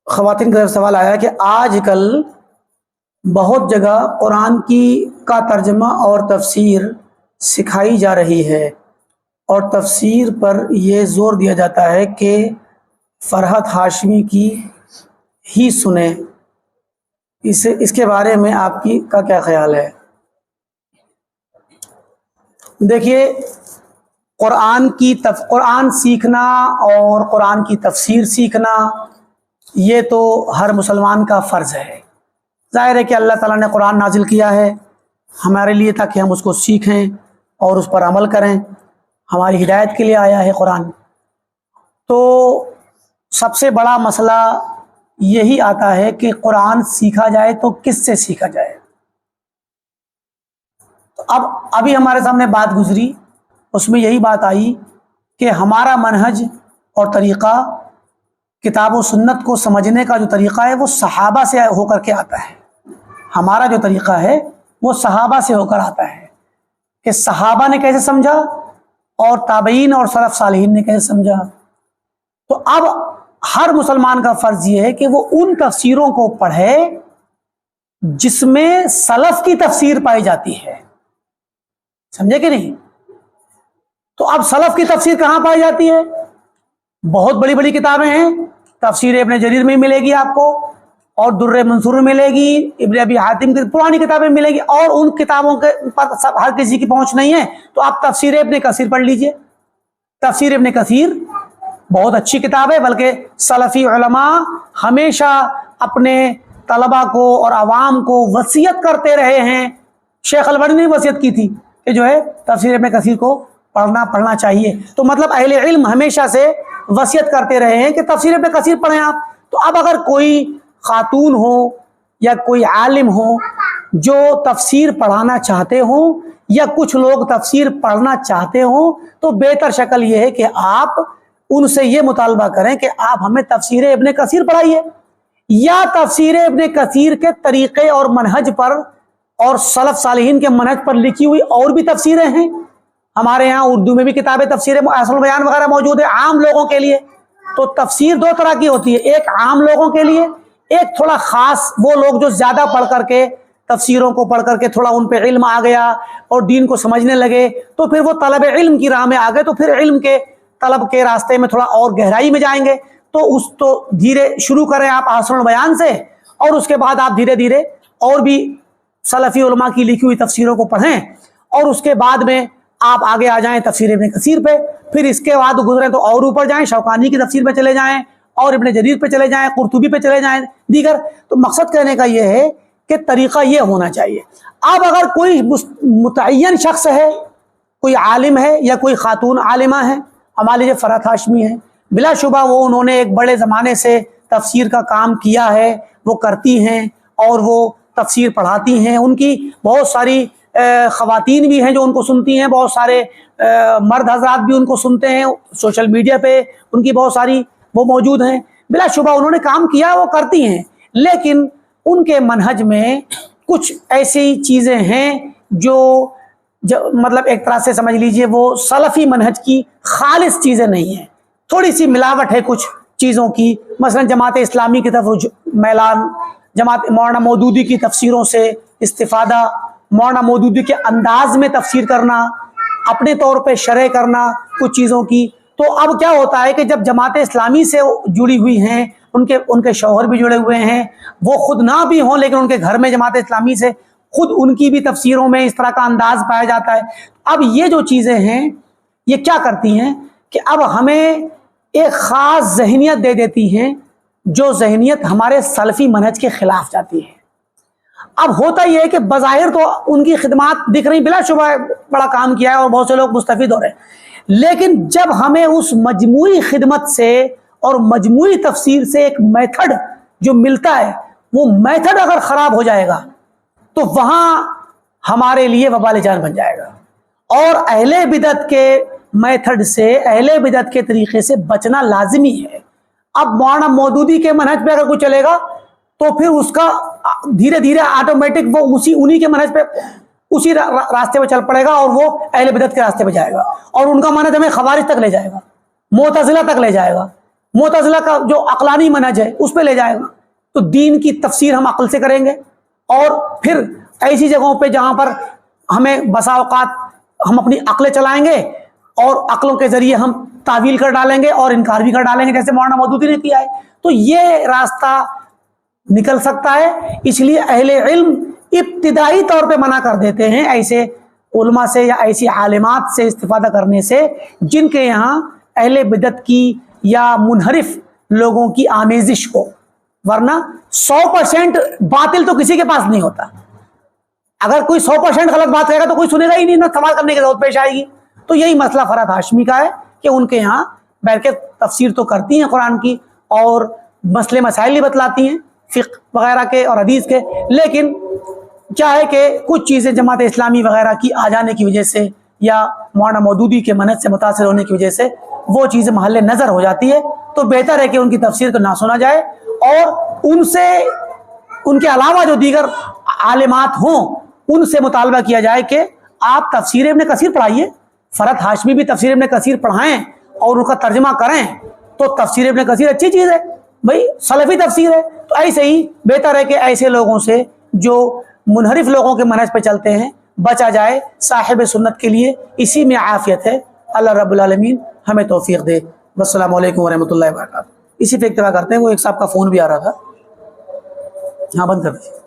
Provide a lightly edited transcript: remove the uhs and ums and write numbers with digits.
خواتین کا سوال آیا کہ آج کل بہت جگہ قرآن کا ترجمہ اور تفسیر سکھائی جا رہی ہے اور تفسیر پر یہ زور دیا جاتا ہے کہ فرحت ہاشمی کی ہی سنیں۔ اس کے بارے میں آپ کا کیا خیال ہے؟ دیکھیے، قرآن سیکھنا اور قرآن کی تفسیر سیکھنا یہ تو ہر مسلمان کا فرض ہے۔ ظاہر ہے کہ اللہ تعالیٰ نے قرآن نازل کیا ہے ہمارے لیے تاکہ ہم اس کو سیکھیں اور اس پر عمل کریں، ہماری ہدایت کے لیے آیا ہے قرآن۔ تو سب سے بڑا مسئلہ یہی آتا ہے کہ قرآن سیکھا جائے تو کس سے سیکھا جائے۔ ابھی ہمارے سامنے بات گزری، اس میں یہی بات آئی کہ ہمارا منہج اور طریقہ کتاب و سنت کو سمجھنے کا جو طریقہ ہے وہ صحابہ سے ہو کر کے آتا ہے۔ ہمارا جو طریقہ ہے وہ صحابہ سے ہو کر آتا ہے کہ صحابہ نے کیسے سمجھا اور تابعین اور سلف صالحین نے کیسے سمجھا۔ تو اب ہر مسلمان کا فرض یہ ہے کہ وہ ان تفسیروں کو پڑھے جس میں سلف کی تفسیر پائی جاتی ہے، سمجھے کہ نہیں؟ تو اب سلف کی تفسیر کہاں پائی جاتی ہے؟ بہت بڑی بڑی کتابیں ہیں، تفسیر ابن جریر میں ملے گی آپ کو، اور در منصور میں ملے گی، ابن ابی حاتم کی پرانی کتابیں ملے گی، اور ان کتابوں کے پر ہر کسی کی پہنچ نہیں ہے۔ تو آپ تفسیر ابن کثیر پڑھ لیجئے۔ تفسیر ابن کثیر بہت اچھی کتاب ہے، بلکہ سلفی علماء ہمیشہ اپنے طلباء کو اور عوام کو وصیت کرتے رہے ہیں۔ شیخ البانی نے وصیت کی تھی کہ جو ہے تفسیر ابن کثیر کو پڑھنا چاہیے۔ تو مطلب اہل علم ہمیشہ سے وصیت کرتے رہے ہیں کہ تفسیر ابن کثیر پڑھیں آپ۔ تو اب اگر کوئی خاتون ہو یا کوئی عالم ہو جو تفسیر پڑھانا چاہتے ہوں یا کچھ لوگ تفسیر پڑھنا چاہتے ہوں تو بہتر شکل یہ ہے کہ آپ ان سے یہ مطالبہ کریں کہ آپ ہمیں تفسیر ابن کثیر پڑھائیے، یا تفسیر ابن کثیر کے طریقے اور منہج پر اور سلف صالحین کے منہج پر لکھی ہوئی اور بھی تفسیریں ہیں۔ ہمارے یہاں اردو میں بھی کتابیں تفسیر احسن البیان وغیرہ موجود ہے عام لوگوں کے لیے۔ تو تفسیر دو طرح کی ہوتی ہے، ایک عام لوگوں کے لیے، ایک تھوڑا خاص وہ لوگ جو زیادہ پڑھ کر کے تفسیروں کو پڑھ کر کے تھوڑا ان پہ علم آ گیا اور دین کو سمجھنے لگے، تو پھر وہ طلب علم کی راہ میں آ گئے، تو پھر علم کے طلب کے راستے میں تھوڑا اور گہرائی میں جائیں گے۔ تو دھیرے شروع کریں آپ احسن البیان سے، اور اس کے بعد آپ دھیرے دھیرے اور بھی سلفی علماء کی لکھی ہوئی تفسیروں کو پڑھیں، اور اس کے بعد میں آپ آگے آ جائیں تفسیر ابن کثیر پہ۔ پھر اس کے بعد گزریں تو اور اوپر جائیں، شوکانی کی تفسیر پہ چلے جائیں، اور ابن جریر پہ چلے جائیں، قرطبی پہ چلے جائیں دیگر۔ تو مقصد کہنے کا یہ ہے کہ طریقہ یہ ہونا چاہیے۔ اب اگر کوئی متعین شخص ہے، کوئی عالم ہے یا کوئی خاتون عالمہ ہے، ہمارے لیے فرحت ہاشمی ہے، بلا شبہ انہوں نے ایک بڑے زمانے سے تفسیر کا کام کیا ہے، وہ کرتی ہیں اور وہ تفسیر پڑھاتی ہیں۔ ان کی بہت ساری خواتین بھی ہیں جو ان کو سنتی ہیں، بہت سارے مرد حضرات بھی ان کو سنتے ہیں، سوشل میڈیا پہ ان کی بہت ساری وہ موجود ہیں۔ بلا شبہ انہوں نے کام کیا، وہ کرتی ہیں، لیکن ان کے منہج میں کچھ ایسی چیزیں ہیں جو مطلب ایک طرح سے سمجھ لیجئے وہ سلفی منہج کی خالص چیزیں نہیں ہیں، تھوڑی سی ملاوٹ ہے کچھ چیزوں کی۔ مثلا جماعت اسلامی کی طرف میلان، جماعت مولانا مودودی کی تفسیروں سے استفادہ، مولانا مودودی کے انداز میں تفسیر کرنا، اپنے طور پہ شرح کرنا کچھ چیزوں کی۔ تو اب کیا ہوتا ہے کہ جب جماعت اسلامی سے جڑی ہوئی ہیں، ان کے شوہر بھی جڑے ہوئے ہیں، وہ خود نہ بھی ہوں لیکن ان کے گھر میں جماعت اسلامی سے خود ان کی بھی تفسیروں میں اس طرح کا انداز پایا جاتا ہے۔ اب یہ جو چیزیں ہیں یہ کیا کرتی ہیں کہ اب ہمیں ایک خاص ذہنیت دے دیتی ہیں، جو ذہنیت ہمارے سلفی منہج کے خلاف جاتی ہے۔ اب ہوتا یہ ہے کہ بظاہر تو ان کی خدمات دکھ رہی، بلا شبہ بڑا کام کیا ہے اور بہت سے لوگ مستفید ہو رہے ہیں، لیکن جب ہمیں اس مجموعی خدمت سے اور مجموعی تفسیر سے ایک میتھڈ جو ملتا ہے، وہ میتھڈ اگر خراب ہو جائے گا تو وہاں ہمارے لیے وبال جان بن جائے گا۔ اور اہل بدعت کے میتھڈ سے، اہل بدعت کے طریقے سے بچنا لازمی ہے۔ اب مولانا مودودی کے منہج پہ اگر کوئی چلے گا تو پھر اس کا دھیرے دھیرے آٹومیٹک وہ انہی کے منہج پہ اسی راستے پہ چل پڑے گا، اور وہ اہل بدعت کے راستے پہ جائے گا، اور ان کا منہج ہمیں خوارج تک لے جائے گا، معتزلہ تک لے جائے گا، معتزلہ کا جو عقلانی منہج ہے اس پہ لے جائے گا. تو دین کی تفسیر ہم عقل سے کریں گے, اور پھر ایسی جگہوں پہ جہاں پر ہمیں بسا اوقات ہم اپنی عقلیں چلائیں گے اور عقلوں کے ذریعے ہم تعویل کر ڈالیں گے اور انکار بھی کر ڈالیں گے, جیسے مولانا مودودی نے کیا ہے. تو یہ راستہ نکل سکتا ہے. اس لیے اہل علم ابتدائی طور پہ منع کر دیتے ہیں ایسے علماء سے یا ایسی عالمات سے استفادہ کرنے سے جن کے یہاں اہل بدعت کی یا منحرف لوگوں کی آمیزش ہو, ورنہ 100% باطل تو کسی کے پاس نہیں ہوتا. اگر کوئی 100% غلط بات کہے گا تو کوئی سنے گا ہی نہیں, نہ سوال کرنے کی ضرورت پیش آئے گی. تو یہی مسئلہ فرحت ہاشمی کا ہے کہ ان کے یہاں بیٹھ کے تفسیر تو کرتی ہیں قرآن کی اور مسئلے مسائل بھی بتلاتی ہیں فقہ وغیرہ کے اور حدیث کے, لیکن کیا ہے کہ کچھ چیزیں جماعت اسلامی وغیرہ کی آ جانے کی وجہ سے یا مولانا مودودی کے منہج سے متاثر ہونے کی وجہ سے وہ چیزیں محل نظر ہو جاتی ہے. تو بہتر ہے کہ ان کی تفسیر کو نہ سنا جائے اور ان سے ان کے علاوہ جو دیگر عالمات ہوں ان سے مطالبہ کیا جائے کہ آپ تفسیر ابن کثیر پڑھائیے, فرحت ہاشمی بھی تفسیر ابن کثیر پڑھائیں اور ان کا ترجمہ کریں. تو تفسیر ابن کثیر اچھی چیز ہے بھائی, سلفی تفسیر ہے. تو ایسے ہی بہتر ہے کہ ایسے لوگوں سے جو منحرف لوگوں کے منہج پہ چلتے ہیں بچا جائے. صاحب سنت کے لیے اسی میں عافیت ہے. اللہ رب العالمین ہمیں توفیق دے. والسلام علیکم ورحمۃ اللہ وبرکاتہ. اسی پہ اکتفا کرتے ہیں. وہ ایک صاحب کا فون بھی آ رہا تھا, ہاں بند کر دیجیے.